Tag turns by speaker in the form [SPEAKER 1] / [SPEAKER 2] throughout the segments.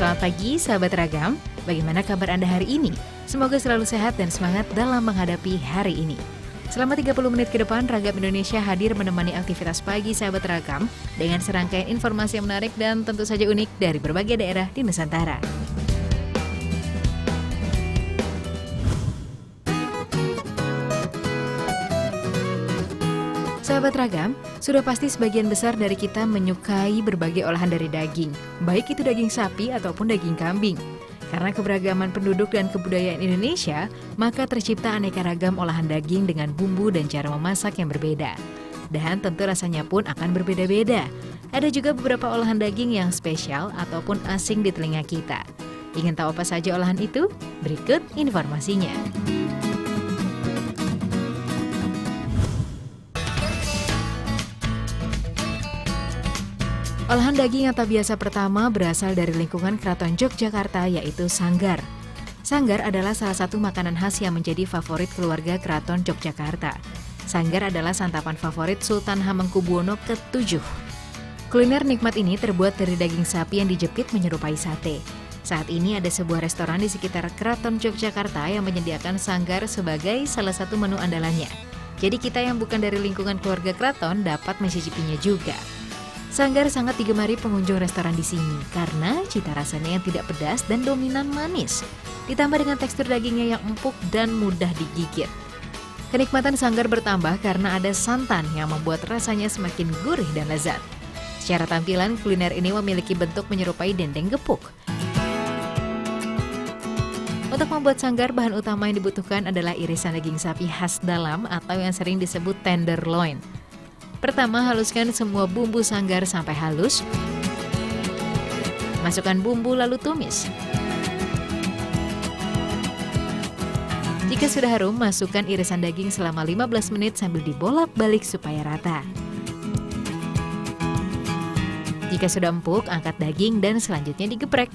[SPEAKER 1] Selamat pagi sahabat Ragam, bagaimana kabar Anda hari ini? Semoga selalu sehat dan semangat dalam menghadapi hari ini. Selama 30 menit ke depan, Ragam Indonesia hadir menemani aktivitas pagi sahabat Ragam dengan serangkaian informasi yang menarik dan tentu saja unik dari berbagai daerah di Nusantara. Sahabat Ragam, sudah pasti sebagian besar dari kita menyukai berbagai olahan dari daging, baik itu daging sapi ataupun daging kambing. Karena keberagaman penduduk dan kebudayaan Indonesia, maka tercipta aneka ragam olahan daging dengan bumbu dan cara memasak yang berbeda. Dan tentu rasanya pun akan berbeda-beda. Ada juga beberapa olahan daging yang spesial ataupun asing di telinga kita. Ingin tahu apa saja olahan itu? Berikut informasinya. Olahan daging yang tak biasa pertama berasal dari lingkungan Keraton Yogyakarta, yaitu sanggar. Sanggar adalah salah satu makanan khas yang menjadi favorit keluarga Keraton Yogyakarta. Sanggar adalah santapan favorit Sultan Hamengkubuwono ke-7. Kuliner nikmat ini terbuat dari daging sapi yang dijepit menyerupai sate. Saat ini ada sebuah restoran di sekitar Keraton Yogyakarta yang menyediakan sanggar sebagai salah satu menu andalannya. Jadi kita yang bukan dari lingkungan keluarga keraton dapat mencicipinya juga. Sanggar sangat digemari pengunjung restoran di sini karena cita rasanya yang tidak pedas dan dominan manis. Ditambah dengan tekstur dagingnya yang empuk dan mudah digigit. Kenikmatan sanggar bertambah karena ada santan yang membuat rasanya semakin gurih dan lezat. Secara tampilan, kuliner ini memiliki bentuk menyerupai dendeng gepuk. Untuk membuat sanggar, bahan utama yang dibutuhkan adalah irisan daging sapi khas dalam atau yang sering disebut tenderloin. Pertama, haluskan semua bumbu sanggar sampai halus. Masukkan bumbu lalu tumis. Jika sudah harum, masukkan irisan daging selama 15 menit sambil dibolak-balik supaya rata. Jika sudah empuk, angkat daging dan selanjutnya digeprek.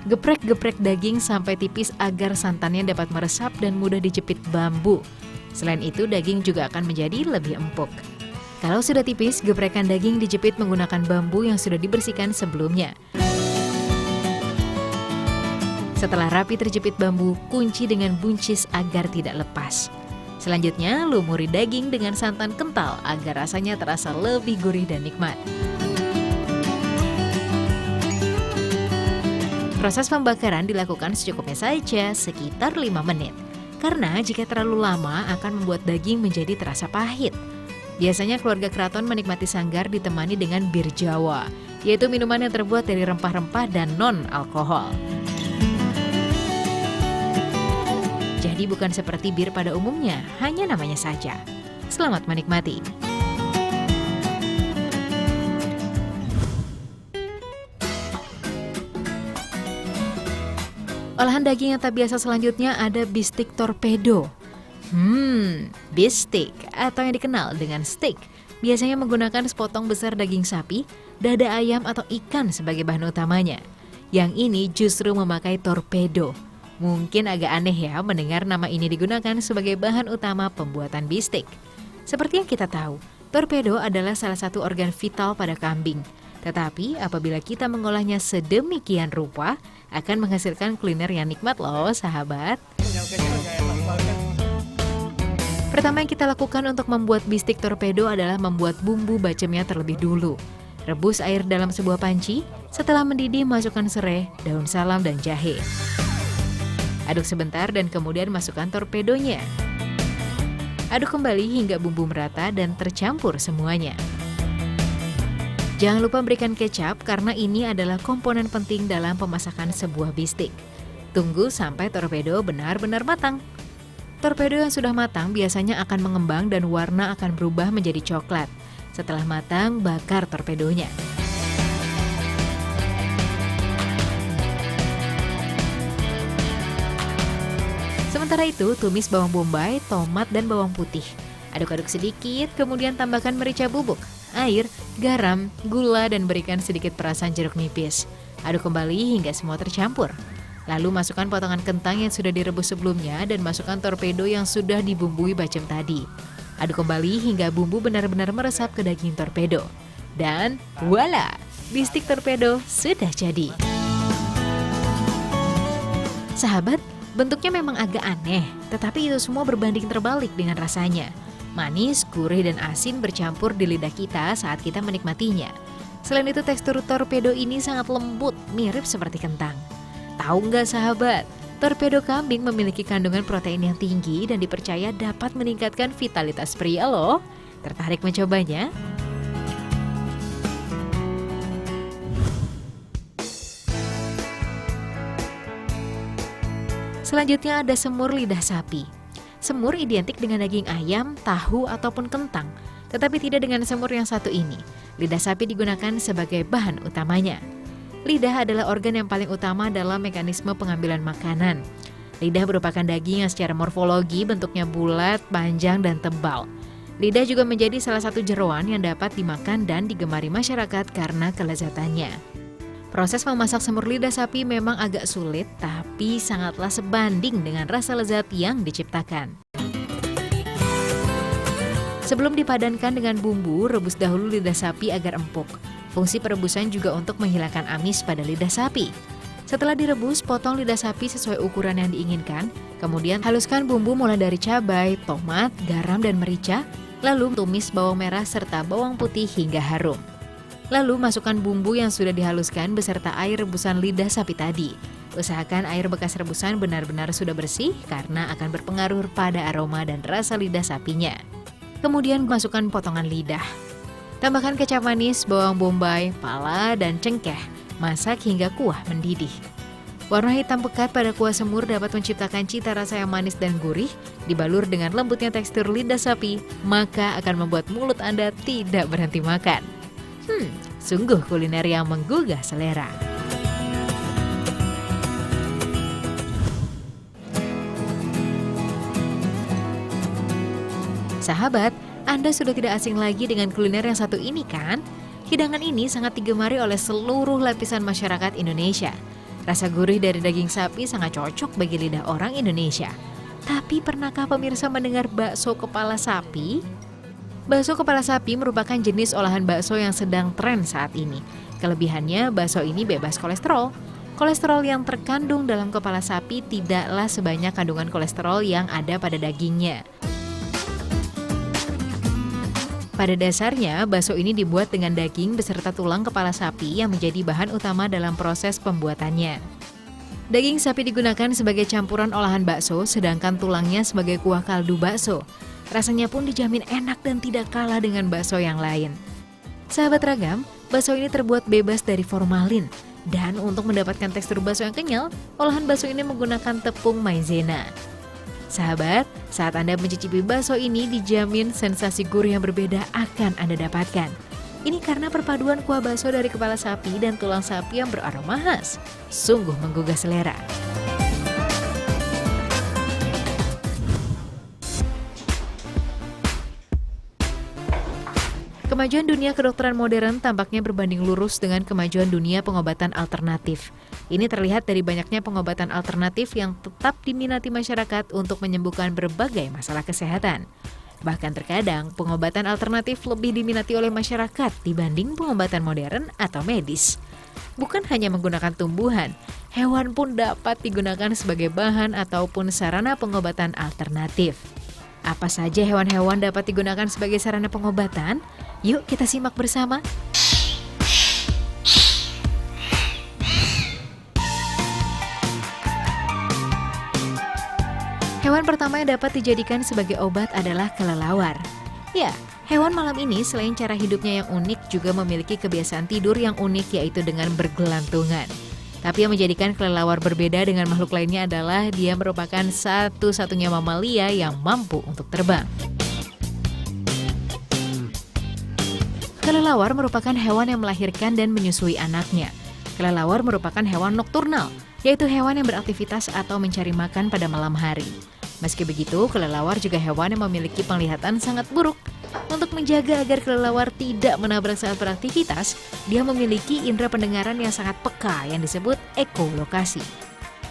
[SPEAKER 1] Geprek-geprek daging sampai tipis agar santannya dapat meresap dan mudah dijepit bambu. Selain itu, daging juga akan menjadi lebih empuk. Kalau sudah tipis, geprekan daging dijepit menggunakan bambu yang sudah dibersihkan sebelumnya. Setelah rapi terjepit bambu, kunci dengan buncis agar tidak lepas. Selanjutnya, lumuri daging dengan santan kental agar rasanya terasa lebih gurih dan nikmat. Proses pembakaran dilakukan secukupnya saja, sekitar 5 menit. Karena jika terlalu lama akan membuat daging menjadi terasa pahit. Biasanya keluarga keraton menikmati sanggar ditemani dengan bir Jawa, yaitu minuman yang terbuat dari rempah-rempah dan non-alkohol. Jadi bukan seperti bir pada umumnya, hanya namanya saja. Selamat menikmati. Olahan daging yang tak biasa selanjutnya ada bistik torpedo. Bistik atau yang dikenal dengan steak biasanya menggunakan sepotong besar daging sapi, dada ayam atau ikan sebagai bahan utamanya. Yang ini justru memakai torpedo. Mungkin agak aneh ya mendengar nama ini digunakan sebagai bahan utama pembuatan bistik. Seperti yang kita tahu, torpedo adalah salah satu organ vital pada kambing. Tetapi apabila kita mengolahnya sedemikian rupa, akan menghasilkan kuliner yang nikmat loh sahabat. Pertama yang kita lakukan untuk membuat bistik torpedo adalah membuat bumbu bacemnya terlebih dulu. Rebus air dalam sebuah panci, setelah mendidih masukkan serai, daun salam dan jahe. Aduk sebentar dan kemudian masukkan torpedonya. Aduk kembali hingga bumbu merata dan tercampur semuanya. Jangan lupa berikan kecap karena ini adalah komponen penting dalam pemasakan sebuah bistik. Tunggu sampai torpedo benar-benar matang. Torpedo yang sudah matang biasanya akan mengembang dan warna akan berubah menjadi coklat. Setelah matang, bakar torpedonya. Sementara itu, tumis bawang bombay, tomat, dan bawang putih. Aduk-aduk sedikit, kemudian tambahkan merica bubuk, air, garam, gula, dan berikan sedikit perasan jeruk nipis. Aduk kembali hingga semua tercampur. Lalu masukkan potongan kentang yang sudah direbus sebelumnya dan masukkan torpedo yang sudah dibumbui bacem tadi. Aduk kembali hingga bumbu benar-benar meresap ke daging torpedo. Dan voila, bistik torpedo sudah jadi. Sahabat, bentuknya memang agak aneh, tetapi itu semua berbanding terbalik dengan rasanya. Manis, gurih, dan asin bercampur di lidah kita saat kita menikmatinya. Selain itu, tekstur torpedo ini sangat lembut, mirip seperti kentang. Tahu nggak sahabat, torpedo kambing memiliki kandungan protein yang tinggi dan dipercaya dapat meningkatkan vitalitas pria loh. Tertarik mencobanya? Selanjutnya ada semur lidah sapi. Semur identik dengan daging ayam, tahu, ataupun kentang, tetapi tidak dengan semur yang satu ini. Lidah sapi digunakan sebagai bahan utamanya. Lidah adalah organ yang paling utama dalam mekanisme pengambilan makanan. Lidah merupakan daging yang secara morfologi bentuknya bulat, panjang, dan tebal. Lidah juga menjadi salah satu jeroan yang dapat dimakan dan digemari masyarakat karena kelezatannya. Proses memasak semur lidah sapi memang agak sulit, tapi sangatlah sebanding dengan rasa lezat yang diciptakan. Sebelum dipadankan dengan bumbu, rebus dahulu lidah sapi agar empuk. Fungsi perebusan juga untuk menghilangkan amis pada lidah sapi. Setelah direbus, potong lidah sapi sesuai ukuran yang diinginkan, kemudian haluskan bumbu mulai dari cabai, tomat, garam, dan merica, lalu tumis bawang merah serta bawang putih hingga harum. Lalu masukkan bumbu yang sudah dihaluskan beserta air rebusan lidah sapi tadi. Usahakan air bekas rebusan benar-benar sudah bersih karena akan berpengaruh pada aroma dan rasa lidah sapinya. Kemudian masukkan potongan lidah. Tambahkan kecap manis, bawang bombay, pala, dan cengkeh. Masak hingga kuah mendidih. Warna hitam pekat pada kuah semur dapat menciptakan cita rasa yang manis dan gurih. Dibalur dengan lembutnya tekstur lidah sapi, maka akan membuat mulut Anda tidak berhenti makan. Sungguh kuliner yang menggugah selera. Sahabat, Anda sudah tidak asing lagi dengan kuliner yang satu ini kan? Hidangan ini sangat digemari oleh seluruh lapisan masyarakat Indonesia. Rasa gurih dari daging sapi sangat cocok bagi lidah orang Indonesia. Tapi pernahkah pemirsa mendengar bakso kepala sapi? Bakso kepala sapi merupakan jenis olahan bakso yang sedang tren saat ini. Kelebihannya, bakso ini bebas kolesterol. Kolesterol yang terkandung dalam kepala sapi tidaklah sebanyak kandungan kolesterol yang ada pada dagingnya. Pada dasarnya, bakso ini dibuat dengan daging beserta tulang kepala sapi yang menjadi bahan utama dalam proses pembuatannya. Daging sapi digunakan sebagai campuran olahan bakso, sedangkan tulangnya sebagai kuah kaldu bakso. Rasanya pun dijamin enak dan tidak kalah dengan bakso yang lain. Sahabat Ragam, bakso ini terbuat bebas dari formalin. Dan untuk mendapatkan tekstur bakso yang kenyal, olahan bakso ini menggunakan tepung maizena. Sahabat, saat Anda mencicipi bakso ini dijamin sensasi gurih yang berbeda akan Anda dapatkan. Ini karena perpaduan kuah bakso dari kepala sapi dan tulang sapi yang beraroma khas. Sungguh menggugah selera. Kemajuan dunia kedokteran modern tampaknya berbanding lurus dengan kemajuan dunia pengobatan alternatif. Ini terlihat dari banyaknya pengobatan alternatif yang tetap diminati masyarakat untuk menyembuhkan berbagai masalah kesehatan. Bahkan terkadang pengobatan alternatif lebih diminati oleh masyarakat dibanding pengobatan modern atau medis. Bukan hanya menggunakan tumbuhan, hewan pun dapat digunakan sebagai bahan ataupun sarana pengobatan alternatif. Apa saja hewan-hewan dapat digunakan sebagai sarana pengobatan? Yuk kita simak bersama. Hewan pertama yang dapat dijadikan sebagai obat adalah kelelawar. Ya, hewan malam ini selain cara hidupnya yang unik juga memiliki kebiasaan tidur yang unik, yaitu dengan bergelantungan. Tapi yang menjadikan kelelawar berbeda dengan makhluk lainnya adalah dia merupakan satu-satunya mamalia yang mampu untuk terbang. Kelelawar merupakan hewan yang melahirkan dan menyusui anaknya. Kelelawar merupakan hewan nokturnal, yaitu hewan yang beraktivitas atau mencari makan pada malam hari. Meski begitu, kelelawar juga hewan yang memiliki penglihatan sangat buruk. Untuk menjaga agar kelelawar tidak menabrak saat beraktivitas, dia memiliki indera pendengaran yang sangat peka yang disebut ekolokasi.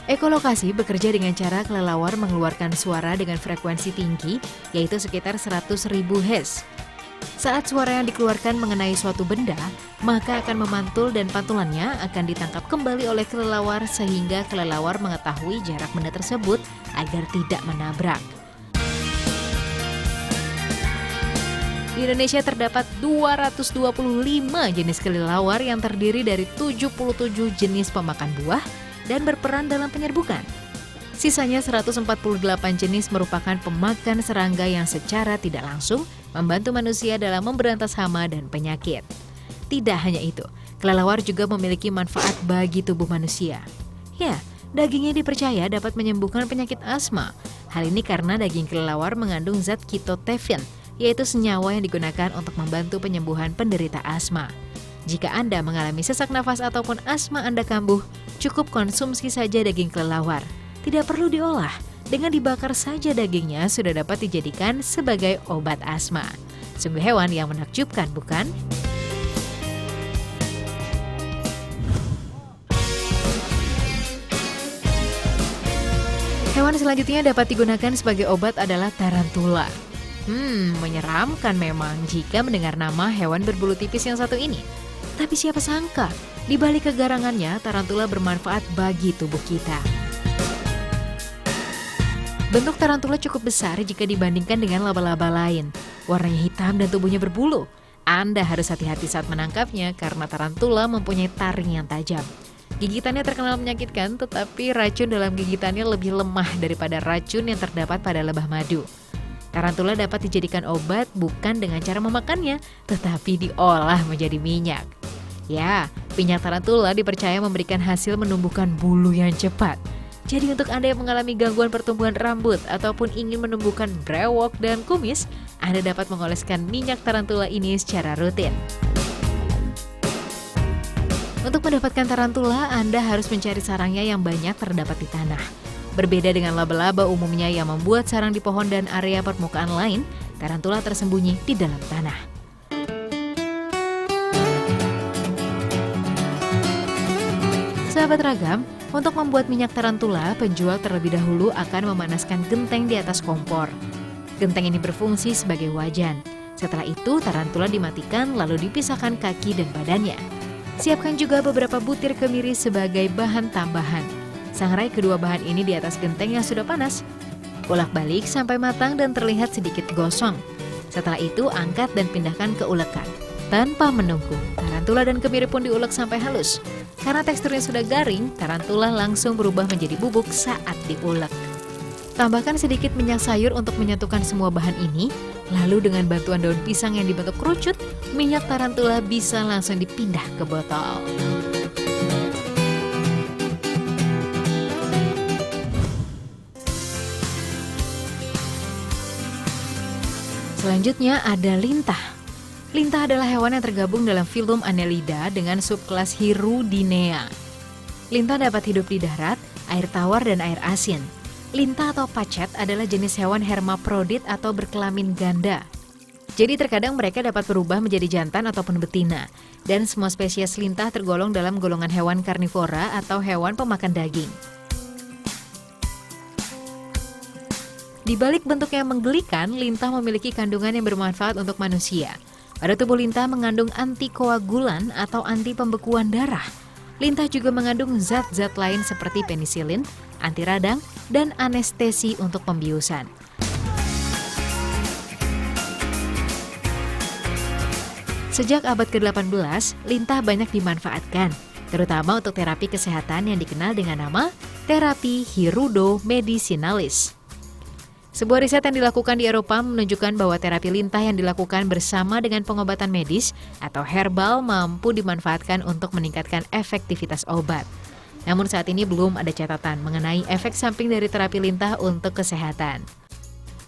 [SPEAKER 1] Ekolokasi bekerja dengan cara kelelawar mengeluarkan suara dengan frekuensi tinggi, yaitu sekitar 100.000 Hz. Saat suara yang dikeluarkan mengenai suatu benda, maka akan memantul dan pantulannya akan ditangkap kembali oleh kelelawar sehingga kelelawar mengetahui jarak benda tersebut agar tidak menabrak. Di Indonesia terdapat 225 jenis kelelawar yang terdiri dari 77 jenis pemakan buah dan berperan dalam penyerbukan. Sisanya 148 jenis merupakan pemakan serangga yang secara tidak langsung membantu manusia dalam memberantas hama dan penyakit. Tidak hanya itu, kelelawar juga memiliki manfaat bagi tubuh manusia. Ya, dagingnya dipercaya dapat menyembuhkan penyakit asma. Hal ini karena daging kelelawar mengandung zat kitotefin, yaitu senyawa yang digunakan untuk membantu penyembuhan penderita asma. Jika Anda mengalami sesak nafas ataupun asma Anda kambuh, cukup konsumsi saja daging kelelawar. Tidak perlu diolah, dengan dibakar saja dagingnya sudah dapat dijadikan sebagai obat asma. Sungguh hewan yang menakjubkan, bukan? Hewan selanjutnya dapat digunakan sebagai obat adalah tarantula. Menyeramkan memang jika mendengar nama hewan berbulu tipis yang satu ini. Tapi siapa sangka, di balik kegarangannya, tarantula bermanfaat bagi tubuh kita. Bentuk tarantula cukup besar jika dibandingkan dengan laba-laba lain. Warnanya hitam dan tubuhnya berbulu. Anda harus hati-hati saat menangkapnya karena tarantula mempunyai taring yang tajam. Gigitannya terkenal menyakitkan, tetapi racun dalam gigitannya lebih lemah daripada racun yang terdapat pada lebah madu. Tarantula dapat dijadikan obat bukan dengan cara memakannya, tetapi diolah menjadi minyak. Ya, minyak tarantula dipercaya memberikan hasil menumbuhkan bulu yang cepat. Jadi untuk Anda yang mengalami gangguan pertumbuhan rambut ataupun ingin menumbuhkan brewok dan kumis, Anda dapat mengoleskan minyak tarantula ini secara rutin. Untuk mendapatkan tarantula, Anda harus mencari sarangnya yang banyak terdapat di tanah. Berbeda dengan laba-laba umumnya yang membuat sarang di pohon dan area permukaan lain, tarantula tersembunyi di dalam tanah. Sahabat Ragam, untuk membuat minyak tarantula, penjual terlebih dahulu akan memanaskan genteng di atas kompor. Genteng ini berfungsi sebagai wajan. Setelah itu, tarantula dimatikan lalu dipisahkan kaki dan badannya. Siapkan juga beberapa butir kemiri sebagai bahan tambahan. Sangrai kedua bahan ini di atas genteng yang sudah panas. Bolak-balik sampai matang dan terlihat sedikit gosong. Setelah itu, angkat dan pindahkan ke ulekan. Tanpa menunggu, tarantula dan kemiri pun diulek sampai halus. Karena teksturnya sudah garing, tarantula langsung berubah menjadi bubuk saat diulek. Tambahkan sedikit minyak sayur untuk menyatukan semua bahan ini, lalu dengan bantuan daun pisang yang dibentuk kerucut, minyak tarantula bisa langsung dipindah ke botol. Selanjutnya ada lintah. Lintah adalah hewan yang tergabung dalam filum Annelida dengan subkelas Hirudinea. Lintah dapat hidup di darat, air tawar, dan air asin. Lintah atau pacet adalah jenis hewan hermaprodit atau berkelamin ganda. Jadi terkadang mereka dapat berubah menjadi jantan ataupun betina. Dan semua spesies lintah tergolong dalam golongan hewan karnivora atau hewan pemakan daging. Di balik bentuk yang menggelikan, lintah memiliki kandungan yang bermanfaat untuk manusia. Pada tubuh lintah mengandung antikoagulan atau anti pembekuan darah. Lintah juga mengandung zat-zat lain seperti penisilin, anti radang, dan anestesi untuk pembiusan. Sejak abad ke-18, lintah banyak dimanfaatkan, terutama untuk terapi kesehatan yang dikenal dengan nama terapi Hirudo medicinalis. Sebuah riset yang dilakukan di Eropa menunjukkan bahwa terapi lintah yang dilakukan bersama dengan pengobatan medis atau herbal mampu dimanfaatkan untuk meningkatkan efektivitas obat. Namun saat ini belum ada catatan mengenai efek samping dari terapi lintah untuk kesehatan.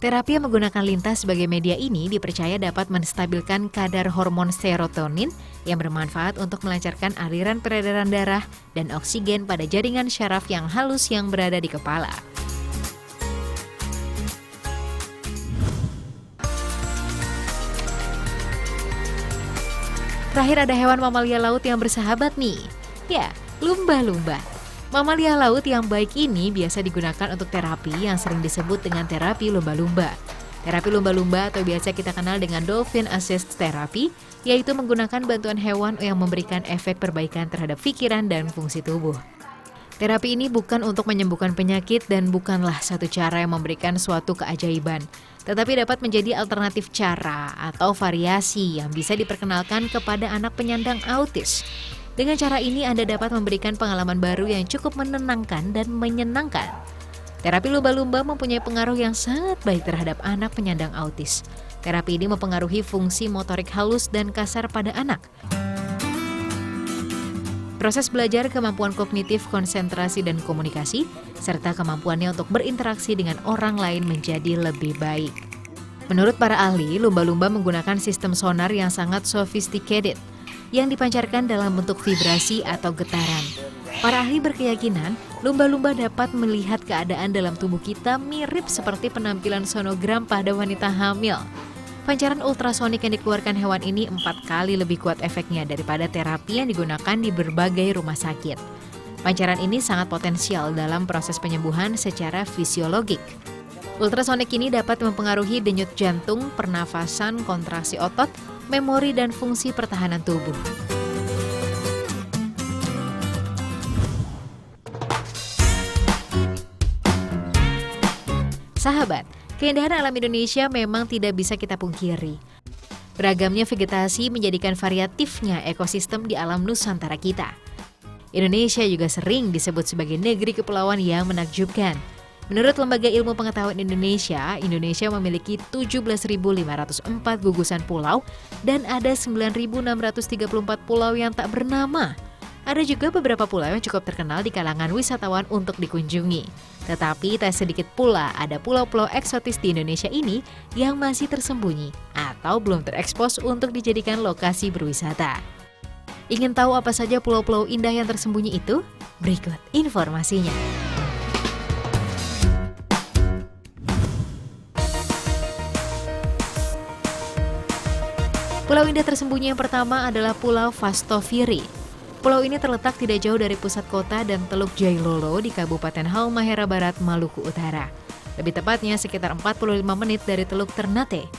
[SPEAKER 1] Terapi yang menggunakan lintah sebagai media ini dipercaya dapat menstabilkan kadar hormon serotonin yang bermanfaat untuk melancarkan aliran peredaran darah dan oksigen pada jaringan syaraf yang halus yang berada di kepala. Terakhir ada hewan mamalia laut yang bersahabat nih. Ya, lumba-lumba. Mamalia laut yang baik ini biasa digunakan untuk terapi yang sering disebut dengan terapi lumba-lumba. Terapi lumba-lumba atau biasa kita kenal dengan dolphin assist therapy, yaitu menggunakan bantuan hewan yang memberikan efek perbaikan terhadap pikiran dan fungsi tubuh. Terapi ini bukan untuk menyembuhkan penyakit dan bukanlah satu cara yang memberikan suatu keajaiban, tetapi dapat menjadi alternatif cara atau variasi yang bisa diperkenalkan kepada anak penyandang autis. Dengan cara ini Anda dapat memberikan pengalaman baru yang cukup menenangkan dan menyenangkan. Terapi lumba-lumba mempunyai pengaruh yang sangat baik terhadap anak penyandang autis. Terapi ini mempengaruhi fungsi motorik halus dan kasar pada anak. Proses belajar kemampuan kognitif, konsentrasi, dan komunikasi, serta kemampuannya untuk berinteraksi dengan orang lain menjadi lebih baik. Menurut para ahli, lumba-lumba menggunakan sistem sonar yang sangat sophisticated, yang dipancarkan dalam bentuk vibrasi atau getaran. Para ahli berkeyakinan, lumba-lumba dapat melihat keadaan dalam tubuh kita mirip seperti penampilan sonogram pada wanita hamil. Pancaran ultrasonik yang dikeluarkan hewan ini 4 kali lebih kuat efeknya daripada terapi yang digunakan di berbagai rumah sakit. Pancaran ini sangat potensial dalam proses penyembuhan secara fisiologik. Ultrasonik ini dapat mempengaruhi denyut jantung, pernafasan, kontraksi otot, memori, dan fungsi pertahanan tubuh. Sahabat, keindahan alam Indonesia memang tidak bisa kita pungkiri. Beragamnya vegetasi menjadikan variatifnya ekosistem di alam Nusantara kita. Indonesia juga sering disebut sebagai negeri kepulauan yang menakjubkan. Menurut Lembaga Ilmu Pengetahuan Indonesia, Indonesia memiliki 17.504 gugusan pulau dan ada 9.634 pulau yang tak bernama. Ada juga beberapa pulau yang cukup terkenal di kalangan wisatawan untuk dikunjungi. Tetapi tak sedikit pula ada pulau-pulau eksotis di Indonesia ini yang masih tersembunyi atau belum terekspos untuk dijadikan lokasi berwisata. Ingin tahu apa saja pulau-pulau indah yang tersembunyi itu? Berikut informasinya. Pulau indah tersembunyi yang pertama adalah Pulau Fastofiri. Pulau ini terletak tidak jauh dari pusat kota dan Teluk Jailolo di Kabupaten Halmahera Barat, Maluku Utara. Lebih tepatnya sekitar 45 menit dari Teluk Ternate.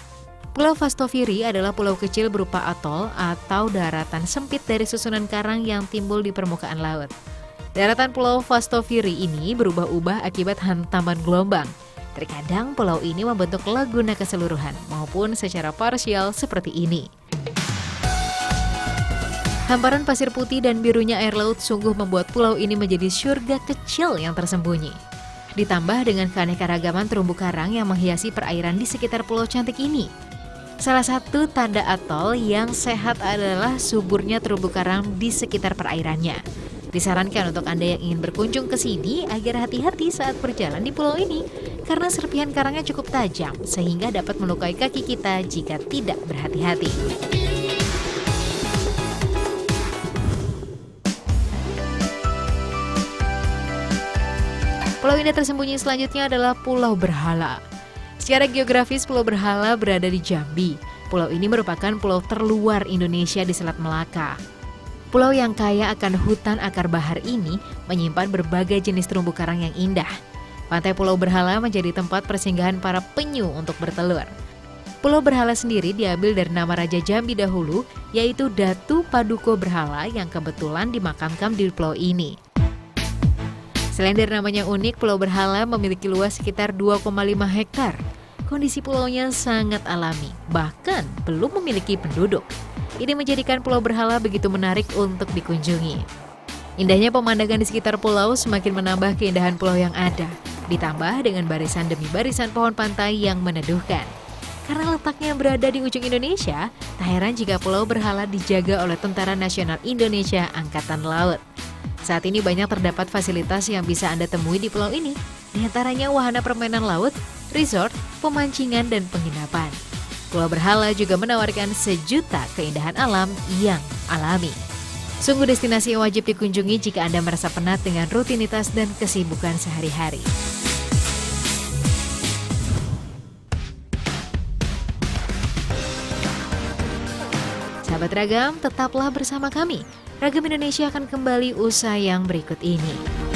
[SPEAKER 1] Pulau Fastofiri adalah pulau kecil berupa atol atau daratan sempit dari susunan karang yang timbul di permukaan laut. Daratan Pulau Fastofiri ini berubah-ubah akibat hantaman gelombang. Terkadang pulau ini membentuk laguna keseluruhan maupun secara parsial seperti ini. Hamparan pasir putih dan birunya air laut sungguh membuat pulau ini menjadi surga kecil yang tersembunyi. Ditambah dengan keanekaragaman terumbu karang yang menghiasi perairan di sekitar pulau cantik ini. Salah satu tanda atol yang sehat adalah suburnya terumbu karang di sekitar perairannya. Disarankan untuk Anda yang ingin berkunjung ke sini agar hati-hati saat berjalan di pulau ini, karena serpihan karangnya cukup tajam sehingga dapat melukai kaki kita jika tidak berhati-hati. Pulau indah tersembunyi selanjutnya adalah Pulau Berhala. Secara geografis, Pulau Berhala berada di Jambi. Pulau ini merupakan pulau terluar Indonesia di Selat Melaka. Pulau yang kaya akan hutan akar bahar ini menyimpan berbagai jenis terumbu karang yang indah. Pantai Pulau Berhala menjadi tempat persinggahan para penyu untuk bertelur. Pulau Berhala sendiri diambil dari nama Raja Jambi dahulu, yaitu Datu Paduko Berhala yang kebetulan dimakamkan di pulau ini. Selain dari namanya unik, Pulau Berhala memiliki luas sekitar 2,5 hektar. Kondisi pulaunya sangat alami, bahkan belum memiliki penduduk. Ini menjadikan Pulau Berhala begitu menarik untuk dikunjungi. Indahnya pemandangan di sekitar pulau semakin menambah keindahan pulau yang ada, ditambah dengan barisan demi barisan pohon pantai yang meneduhkan. Karena letaknya berada di ujung Indonesia, tak heran jika Pulau Berhala dijaga oleh Tentara Nasional Indonesia Angkatan Laut. Saat ini banyak terdapat fasilitas yang bisa Anda temui di pulau ini, di antaranya wahana permainan laut, resort, pemancingan, dan penginapan. Pulau Berhala juga menawarkan sejuta keindahan alam yang alami. Sungguh destinasi yang wajib dikunjungi jika Anda merasa penat dengan rutinitas dan kesibukan sehari-hari. Sahabat Ragam, tetaplah bersama kami. Ragam Indonesia akan kembali usai yang berikut ini.